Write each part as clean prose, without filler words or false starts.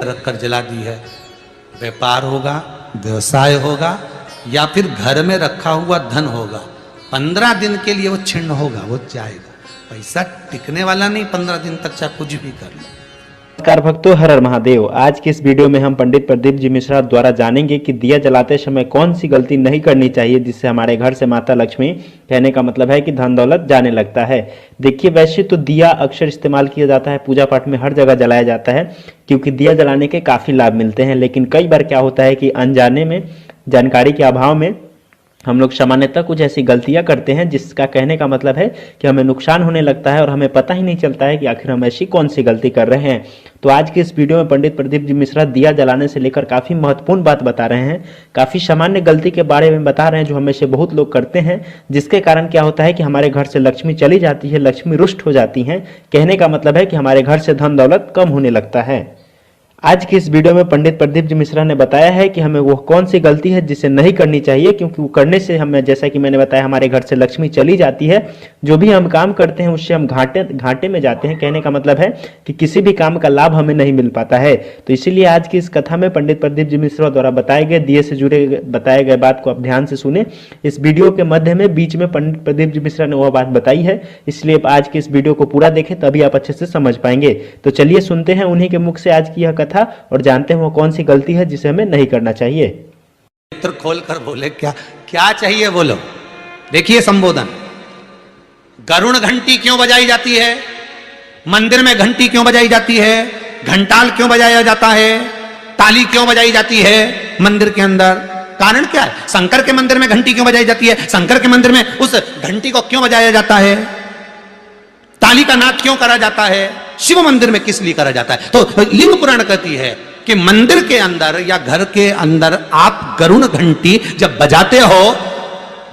रखकर जला दी है। व्यापार होगा, व्यवसाय होगा या फिर घर में रखा हुआ धन होगा, 15 दिन के लिए वो छिन्न होगा, वो जाएगा। पैसा टिकने वाला नहीं 15 दिन तक, चाहे कुछ भी कर लो। नमस्कार भक्तों, हर हर महादेव। आज की इस वीडियो में हम पंडित प्रदीप जी मिश्रा द्वारा जानेंगे कि दिया जलाते समय कौन सी गलती नहीं करनी चाहिए जिससे हमारे घर से माता लक्ष्मी, कहने का मतलब है कि धन दौलत जाने लगता है। देखिए, वैसे तो दिया अक्सर इस्तेमाल किया जाता है, पूजा पाठ में हर जगह जलाया जाता है क्योंकि दिया जलाने के काफ़ी लाभ मिलते हैं। लेकिन कई बार क्या होता है कि अनजाने में, जानकारी के अभाव में हम लोग सामान्यतः कुछ ऐसी गलतियां करते हैं जिसका कहने का मतलब है कि हमें नुकसान होने लगता है और हमें पता ही नहीं चलता है कि आखिर हम ऐसी कौन सी गलती कर रहे हैं। तो आज की इस वीडियो में पंडित प्रदीप जी मिश्रा दिया जलाने से लेकर काफ़ी महत्वपूर्ण बात बता रहे हैं, काफ़ी सामान्य गलती के बारे में बता रहे हैं जो हमें से बहुत लोग करते हैं, जिसके कारण क्या होता है कि हमारे घर से लक्ष्मी चली जाती है, लक्ष्मी रुष्ट हो जाती हैं। कहने का मतलब है कि हमारे घर से धन दौलत कम होने लगता है। आज की इस वीडियो में पंडित प्रदीप जी मिश्रा ने बताया है कि हमें वो कौन सी गलती है जिसे नहीं करनी चाहिए, क्योंकि वो करने से हमें, जैसा कि मैंने बताया, हमारे घर से लक्ष्मी चली जाती है। जो भी हम काम करते हैं उससे हम घाटे में जाते हैं। कहने का मतलब है कि किसी भी काम का लाभ हमें नहीं मिल पाता है। तो इसीलिए आज की इस कथा में पंडित प्रदीप जी मिश्रा द्वारा बताए गए दिए से जुड़े बताए गए बात को आप ध्यान से सुने। इस वीडियो के मध्य में बीच में पंडित प्रदीप जी मिश्रा ने वह बात बताई है, इसलिए आज की इस वीडियो को पूरा देखें तभी आप अच्छे से समझ पाएंगे। तो चलिए सुनते हैं उन्हीं के मुख से आज की यह कथा और जानते हैं वो कौन सी गलती है जिसे हमें नहीं करना चाहिए। नेत्र खोल कर बोले, क्या क्या चाहिए बोलो। देखिए संबोधन, गरुण घंटी क्यों बजाई जाती है, मंदिर में घंटी क्यों बजाई जाती है, घंटाल क्यों बजाया जाता है, ताली क्यों बजाई जाती है मंदिर के अंदर, कारण क्या है। शंकर के मंदिर में घंटी क्यों बजाई जाती है, शंकर के मंदिर में उस घंटी को क्यों बजाया जाता है, ताली का नाद क्यों करा जाता है, शिव मंदिर में किस लिए करा जाता है। तो लिंग पुराण कहती है कि मंदिर के अंदर या घर के अंदर आप गरुण घंटी जब बजाते हो,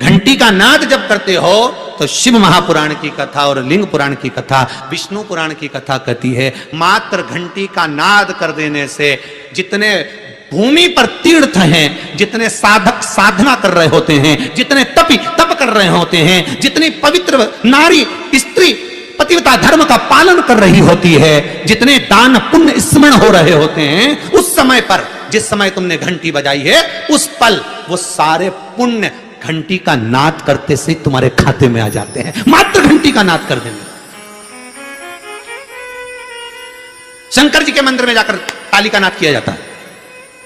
घंटी का नाद जब करते हो, तो शिव महापुराण की कथा और लिंग पुराण की कथा, विष्णु पुराण की कथा कहती है मात्र घंटी का नाद कर देने से जितने भूमि पर तीर्थ हैं, जितने साधक साधना कर रहे होते हैं, जितने तपी तप कर रहे होते हैं, जितनी पवित्र नारी स्त्री पतिव्रता धर्म का पालन कर रही होती है, जितने दान पुण्य स्मरण हो रहे होते हैं, उस समय पर जिस समय तुमने घंटी बजाई है उस पल वो सारे पुण्य घंटी का नाद करते से तुम्हारे खाते में आ जाते हैं, मात्र घंटी का नाद कर देने। शंकर जी के मंदिर में जाकर ताली का नाद किया जाता है।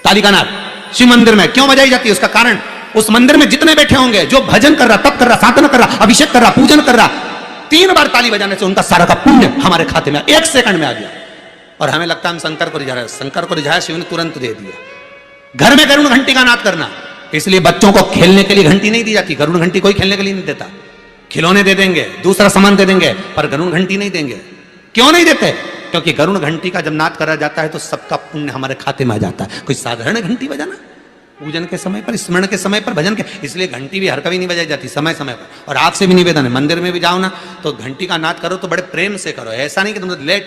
ताली का नाद शिव मंदिर में क्यों बजाई जाती है, उसका कारण उस मंदिर में जितने बैठे होंगे, जो भजन कर रहा, तप कर रहा, साधना कर रहा, अभिषेक कर रहा, पूजन कर रहा, 3 बार ताली बजाने से उनका सारा का पुण्य हमारे खाते में 1 सेकंड में आ गया। और हमें लगता है हम शंकर को रिझा रहे हैं, शंकर को रिझाया, शिव ने तुरंत दे दिया। घर में गरुण घंटी का नाद करना, इसलिए बच्चों को खेलने के लिए घंटी नहीं दी जाती। गरुण घंटी कोई खेलने के लिए नहीं देता, खिलौने दे देंगे, दूसरा सामान दे देंगे, पर गरुण घंटी नहीं देंगे। क्यों नहीं देते, क्योंकि गरुण घंटी का जब नाद करा जाता है तो सबका पुण्य हमारे खाते में आ जाता है। कोई साधारण घंटी बजाना पूजन के समय पर, स्मरण के समय पर, भजन के, इसलिए घंटी भी हर कभी नहीं बजाई जाती, समय समय पर। और आपसे भी निवेदन है, मंदिर में भी जाओ ना तो घंटी का नाद करो तो बड़े प्रेम से करो। ऐसा नहीं कि तुम लेट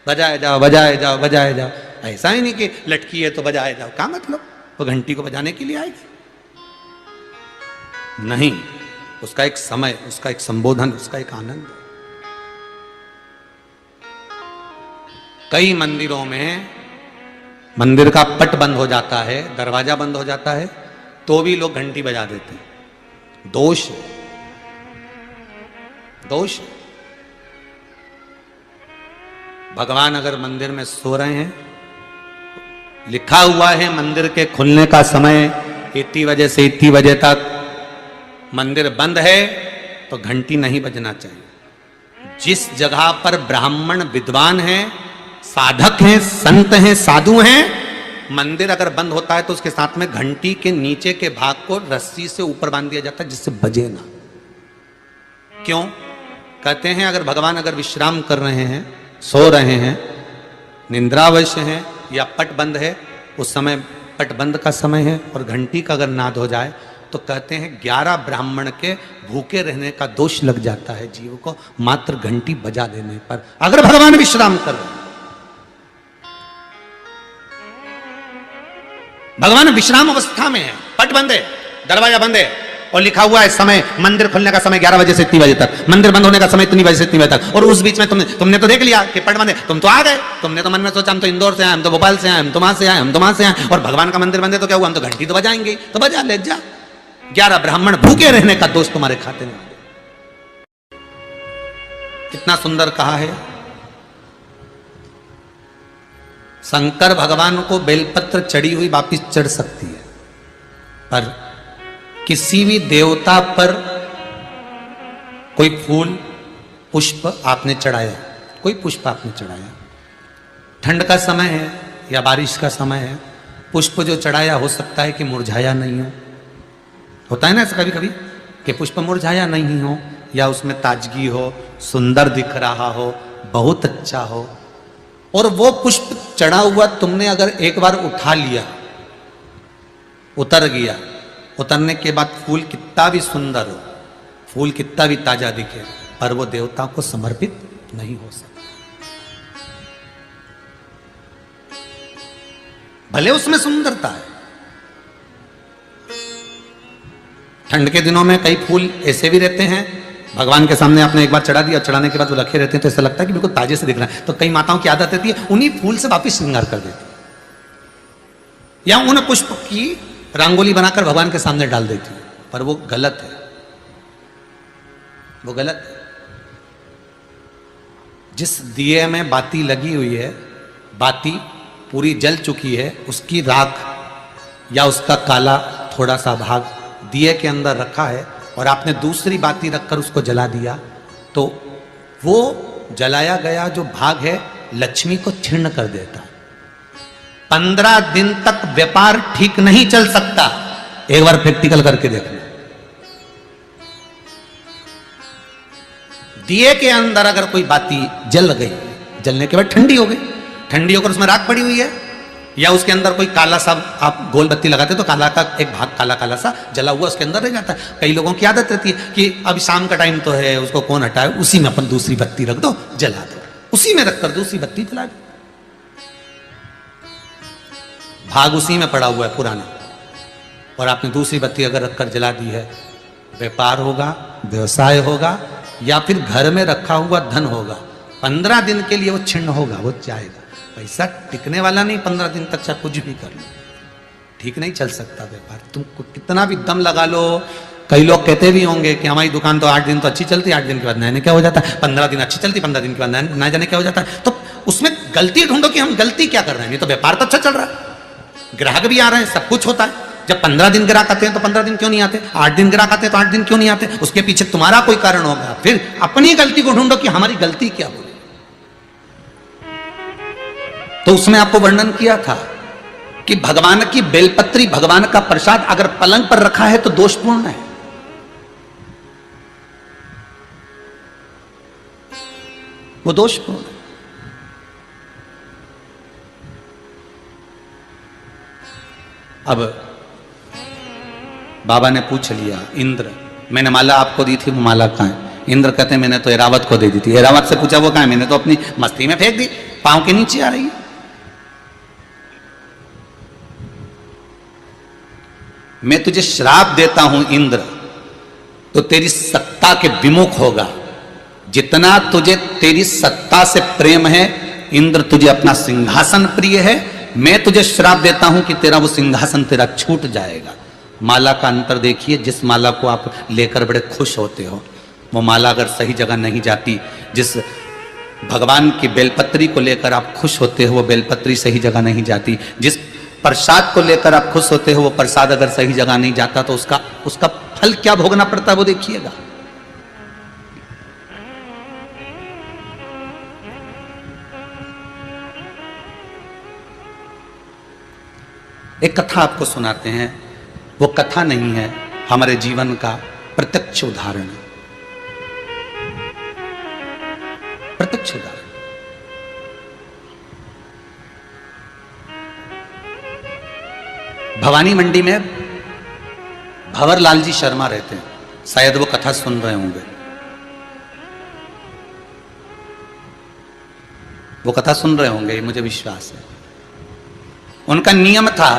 बजाए जाओ बजाए जाओ बजाए जाओ, ऐसा ही नहीं कि लटकी है तो बजाए जाओ। क्या मतलब, वो घंटी को बजाने के लिए आएगी? नहीं, उसका एक समय, उसका एक संबोधन, उसका एक आनंद। कई मंदिरों में मंदिर का पट बंद हो जाता है, दरवाजा बंद हो जाता है, तो भी लोग घंटी बजा देते हैं। दोष, दोष। भगवान अगर मंदिर में सो रहे हैं, लिखा हुआ है मंदिर के खुलने का समय इतनी बजे से इतनी बजे तक, मंदिर बंद है तो घंटी नहीं बजना चाहिए। जिस जगह पर ब्राह्मण विद्वान हैं, साधक हैं, संत हैं, साधु हैं, मंदिर अगर बंद होता है तो उसके साथ में घंटी के नीचे के भाग को रस्सी से ऊपर बांध दिया जाता है जिससे बजे ना। क्यों? कहते हैं अगर भगवान अगर विश्राम कर रहे हैं, सो रहे हैं, निंद्रावश हैं या पट बंद है, उस समय पट बंद का समय है और घंटी का अगर नाद हो जाए तो कहते हैं 11 ब्राह्मण के भूखे रहने का दोष लग जाता है जीव को, मात्र घंटी बजा देने पर, अगर भगवान विश्राम कर रहे हैं। भगवान विश्राम अवस्था में है, पट बंद है, दरवाजा बंद है, और लिखा हुआ है समय, मंदिर खुलने का समय 11 बजे से इतनी बजे तक, मंदिर बंद होने का समय इतनी बजे से इतनी बजे तक, और उस बीच में तुमने तो देख लिया कि पट बंद है, तुम तो आ गए, तुमने तो मन में सोचा हम तो इंदौर से आए, हम तो भोपाल से आए, हम तो वहां से आए, हम तो वहां से आए, और भगवान का मंदिर बंद है तो क्या हुआ, हम तो घंटी तो बजाएंगे, तो बजा ले जा। 11 ब्राह्मण भूखे रहने का दोष तुम्हारे खाते में। कितना सुंदर कहा है। शंकर भगवान को बेलपत्र चढ़ी हुई वापिस चढ़ सकती है, पर किसी भी देवता पर कोई फूल पुष्प आपने चढ़ाया, कोई पुष्प आपने चढ़ाया, ठंड का समय है या बारिश का समय है, पुष्प जो चढ़ाया हो सकता है कि मुरझाया नहीं हो। होता है ना ऐसा कभी कभी कि पुष्प मुरझाया नहीं हो, या उसमें ताजगी हो, सुंदर दिख रहा हो, बहुत अच्छा हो, और वो पुष्प चढ़ा हुआ तुमने अगर एक बार उठा लिया, उतर गया, उतरने के बाद फूल कितना भी सुंदर हो, फूल कितना भी ताजा दिखे, पर वो देवता को समर्पित नहीं हो सकता। भले उसमें सुंदरता है। ठंड के दिनों में कई फूल ऐसे भी रहते हैं, भगवान के सामने आपने एक बार चढ़ा दिया, चढ़ाने के बाद वो रखे रहते हैं तो ऐसा लगता है कि बिल्कुल ताजे से दिख रहा है, तो कई माताओं की आदत रहती है उन्हीं फूल से वापिस श्रृंगार कर देती है, या उन पुष्प की रंगोली बनाकर भगवान के सामने डाल देती है, पर वो गलत है, वो गलत है। जिस दिए में बाती लगी हुई है, बाती पूरी जल चुकी है, उसकी राख या उसका काला थोड़ा सा भाग दिए के अंदर रखा है, और आपने दूसरी बाती रखकर उसको जला दिया, तो वो जलाया गया जो भाग है लक्ष्मी को क्षीण कर देता है। 15 दिन तक व्यापार ठीक नहीं चल सकता। एक बार प्रैक्टिकल करके देखना। दिए के अंदर अगर कोई बाती जल गई, जलने के बाद ठंडी हो गई, ठंडी होकर उसमें राख पड़ी हुई है, या उसके अंदर कोई काला सा आप गोल बत्ती लगाते तो काला का एक भाग काला काला सा जला हुआ उसके अंदर रह जाता है। कई लोगों की आदत रहती है कि अभी शाम का टाइम तो है, उसको कौन हटाए, उसी में अपन दूसरी बत्ती रख दो, जला दो, उसी में रखकर दूसरी बत्ती जला दो, भाग उसी में पड़ा हुआ है पुराना, और आपने दूसरी बत्ती अगर रखकर जला दी है, व्यापार होगा, व्यवसाय होगा, या फिर घर में रखा हुआ धन होगा, 15 दिन के लिए वो छिन्न होगा, वो जाएगा। पैसा टिकने वाला नहीं, 15 दिन तक चाहे कुछ भी कर लो, ठीक नहीं चल सकता व्यापार। तुम कितना भी दम लगा लो। कई लोग कहते भी होंगे कि हमारी दुकान तो 8 दिन तो अच्छी चलती, 8 दिन के बाद नया क्या हो जाता है, 15 दिन अच्छी चलती, 15 दिन के बाद नया जाने क्या हो जाता है। तो उसमें गलती ढूंढो कि हम गलती क्या कर रहे हैं। नहीं तो व्यापार तो अच्छा चल रहा है, ग्राहक भी आ रहे हैं, सब कुछ होता है। जब 15 दिन ग्राहक आते हैं तो 15 दिन क्यों नहीं आते, 8 दिन ग्राहक आते हैं तो 8 दिन क्यों नहीं आते, उसके पीछे तुम्हारा कोई कारण होगा। फिर अपनी गलती को ढूंढो कि हमारी गलती क्या बोली। तो उसमें आपको वर्णन किया था कि भगवान की बेलपत्री, भगवान का प्रसाद अगर पलंग पर रखा है तो दोषपूर्ण है। वो दोषपूर्ण है। अब बाबा ने पूछ लिया, इंद्र मैंने माला आपको दी थी, वो माला कहां है। इंद्र कहते हैं मैंने तो एरावत को दे दी थी। एरावत से पूछा वो कहां है, मैंने तो अपनी मस्ती में फेंक दी, पांव के नीचे आ रही है। मैं तुझे श्राप देता हूं इंद्र, तो तेरी सत्ता के विमुख होगा। जितना तुझे तेरी सत्ता से प्रेम है इंद्र, तुझे अपना सिंहासन प्रिय है, मैं तुझे श्राप देता हूं कि तेरा वो सिंहासन तेरा छूट जाएगा। माला का अंतर देखिए, जिस माला को आप लेकर बड़े खुश होते हो, वो माला अगर सही जगह नहीं जाती, जिस भगवान की बेलपत्री को लेकर आप खुश होते हो वो बेलपत्री सही जगह नहीं जाती, जिस प्रसाद को लेकर आप खुश होते हो वो प्रसाद अगर सही जगह नहीं जाता तो उसका फल क्या भोगना पड़ता है वो देखिएगा। एक कथा आपको सुनाते हैं, वो कथा नहीं है, हमारे जीवन का प्रत्यक्ष उदाहरण है। प्रत्यक्ष उदाहरण। भवानी मंडी में भंवरलाल जी शर्मा रहते हैं, शायद वो कथा सुन रहे होंगे। वो कथा सुन रहे होंगे, मुझे विश्वास है। उनका नियम था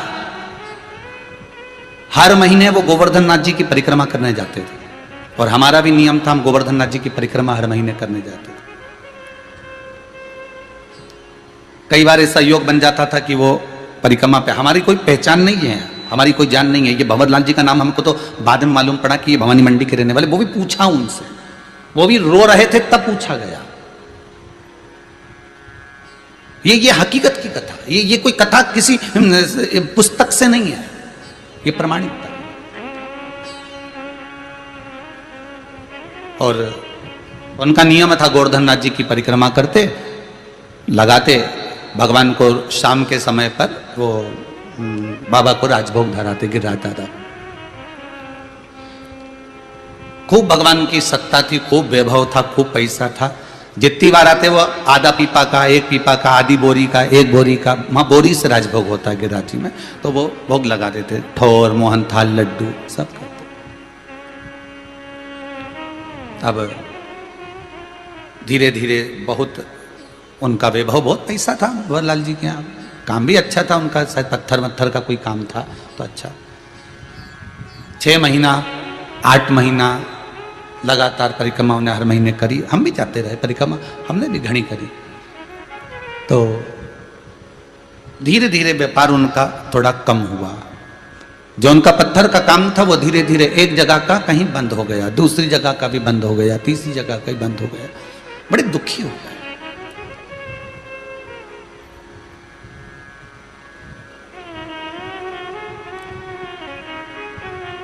हर महीने वो गोवर्धन नाथ जी की परिक्रमा करने जाते थे, और हमारा भी नियम था, हम गोवर्धन नाथ जी की परिक्रमा हर महीने करने जाते थे। कई बार ऐसा योग बन जाता था कि वो परिक्रमा पे, हमारी कोई पहचान नहीं है, हमारी कोई जान नहीं है, ये भंवरलाल जी का नाम हमको तो बाद में मालूम पड़ा कि ये भवानी मंडी के रहने वाले, वो भी पूछा उनसे, वो भी रो रहे थे तब पूछा गया। ये हकीकत की कथा, ये कोई कथा किसी पुस्तक से नहीं है, ये प्रमाणिक था। और उनका नियम था, गोवर्धन नाथ जी की परिक्रमा करते, लगाते भगवान को, शाम के समय पर वो बाबा को राजभोग धराते, गिरिराज दादा। खूब भगवान की सत्ता थी, खूब वैभव था, खूब पैसा था। जितनी बार आते वो आधा पीपा का, एक पीपा का, आधी बोरी का, एक बोरी का, वहां बोरी से राजभोग होता है गिरिराज जी में, तो वो भोग लगा देते, ठोर, मोहन थाल, लड्डू सब करते। अब धीरे धीरे बहुत उनका वैभव, बहुत पैसा था भंवरलाल जी के यहाँ, काम भी अच्छा था उनका, शायद पत्थर वत्थर का कोई काम था तो अच्छा। 6 महीना 8 महीना लगातार परिक्रमा उन्हें हर महीने करी, हम भी जाते रहे परिक्रमा, हमने भी घनी करी। तो धीरे धीरे व्यापार उनका थोड़ा कम हुआ, जो उनका पत्थर का काम था वो धीरे धीरे एक जगह का कहीं बंद हो गया, दूसरी जगह का भी बंद हो गया, तीसरी जगह का भी बंद हो गया, बड़े दुखी हो गए।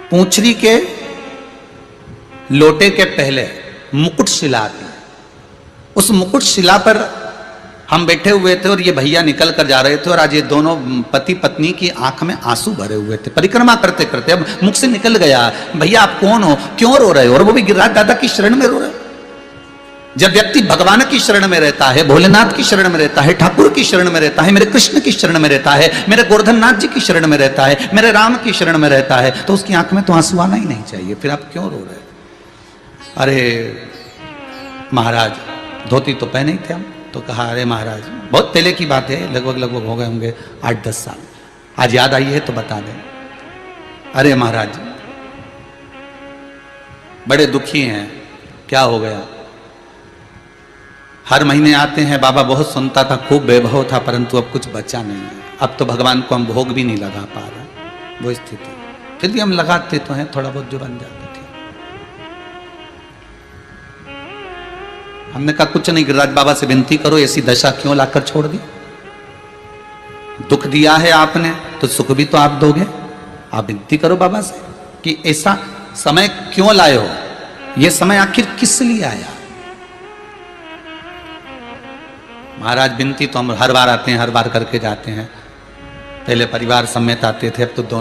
पूंछरी के लोटे के पहले मुकुट शिला आती है, उस मुकुट शिला पर हम बैठे हुए थे और ये भैया निकल कर जा रहे थे, और आज ये दोनों पति पत्नी की आंख में आंसू भरे हुए थे परिक्रमा करते करते। अब मुख से निकल गया, भैया आप कौन हो, क्यों रो रहे हो, और वो भी गिरिराज दादा की शरण में रो रहे। जब व्यक्ति भगवान की शरण में रहता है, भोलेनाथ की शरण में रहता है, ठाकुर की शरण में रहता है, मेरे कृष्ण की शरण में रहता है, मेरे गोवर्धन नाथ जी की शरण में रहता है, मेरे राम की शरण में रहता है, तो उसकी आंख में तो आंसू आना ही नहीं चाहिए, फिर आप क्यों रो रहे। अरे महाराज, धोती तो पहने ही थे हम, तो कहा अरे महाराज, बहुत पहले की बात है, लगभग हो गए होंगे 8-10 साल, आज याद आई है तो बता दें। अरे महाराज बड़े दुखी हैं, क्या हो गया। हर महीने आते हैं, बाबा बहुत सुनता था, खूब वैभव था, परंतु अब कुछ बचा नहीं है, अब तो भगवान को हम भोग भी नहीं लगा पा रहे, वो स्थिति। फिर भी हम लगाते तो हैं, थोड़ा बहुत जो बन जाता। हमने कहा कुछ नहीं, गिरिराज बाबा से विनती करो, ऐसी दशा क्यों लाकर छोड़ दी, दुख दिया है आपने तो सुख भी तो आप दोगे, आप विनती करो बाबा से कि ऐसा समय क्यों लाए हो, ये समय आखिर किस लिए आया। महाराज विनती तो हम हर बार आते हैं, हर बार करके जाते हैं, पहले परिवार समेत आते थे, अब तो दोनों